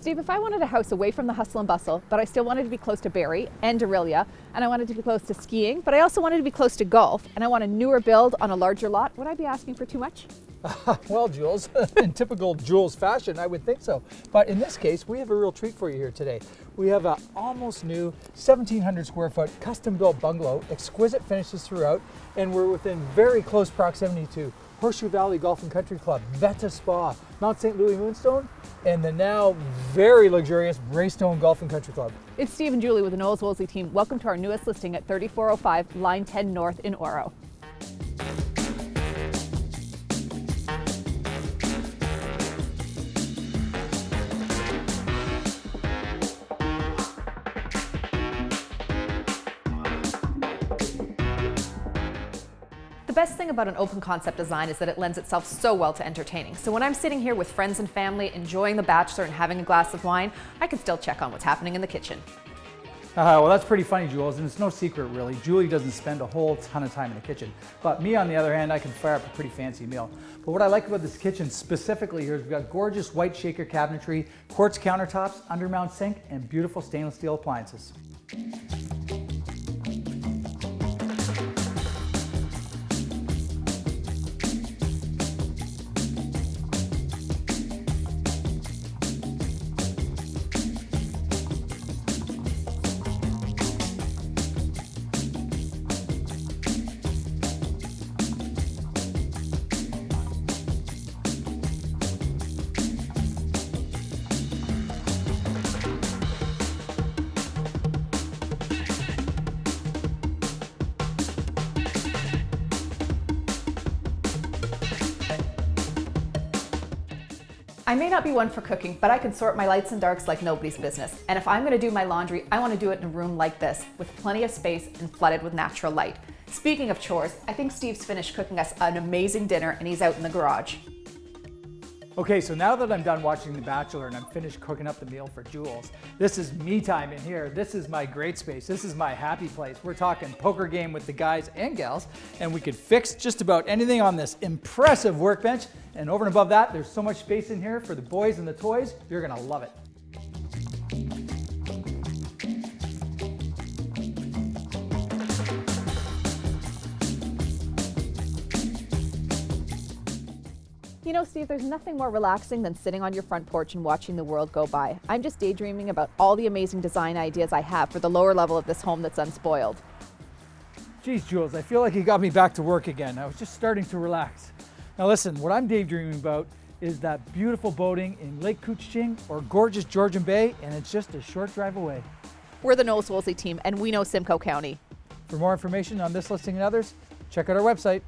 Steve, if I wanted a house away from the hustle and bustle, but I still wanted to be close to Barrie and Orillia, and I wanted to be close to skiing, but I also wanted to be close to golf, and I want a newer build on a larger lot, would I be asking for too much? Well, Jules, in typical Jules fashion, I would think so. But in this case, we have a real treat for you here today. We have an almost new 1,700 square foot custom built bungalow, exquisite finishes throughout, and we're within very close proximity to Horseshoe Valley Golf and Country Club, Veta Spa, Mount St. Louis Moonstone, and the now very luxurious Braystone Golf and Country Club. It's Steve and Julie with the Knowles Wolseley team. Welcome to our newest listing at 3405 Line 10 North in Oro. The best thing about an open concept design is that it lends itself so well to entertaining. So when I'm sitting here with friends and family, enjoying The Bachelor and having a glass of wine, I can still check on what's happening in the kitchen. Well, that's pretty funny, Jules, and it's no secret really. Julie doesn't spend a whole ton of time in the kitchen. But me, on the other hand, I can fire up a pretty fancy meal. But what I like about this kitchen specifically here is we've got gorgeous white shaker cabinetry, quartz countertops, undermount sink, and beautiful stainless steel appliances. I may not be one for cooking, but I can sort my lights and darks like nobody's business. And if I'm gonna do my laundry, I wanna do it in a room like this, with plenty of space and flooded with natural light. Speaking of chores, I think Steve's finished cooking us an amazing dinner and he's out in the garage. Okay, so now that I'm done watching The Bachelor and I'm finished cooking up the meal for Jules, this is me time in here. This is my great space. This is my happy place. We're talking poker game with the guys and gals, and we could fix just about anything on this impressive workbench. And over and above that, there's so much space in here for the boys and the toys. You're gonna love it. You know, Steve, there's nothing more relaxing than sitting on your front porch and watching the world go by. I'm just daydreaming about all the amazing design ideas I have for the lower level of this home that's unspoiled. Geez, Jules, I feel like you got me back to work again. I was just starting to relax. Now listen, what I'm daydreaming about is that beautiful boating in Lake Couchiching or gorgeous Georgian Bay, and it's just a short drive away. We're the Knowles Wolseley team, and we know Simcoe County. For more information on this listing and others, check out our website,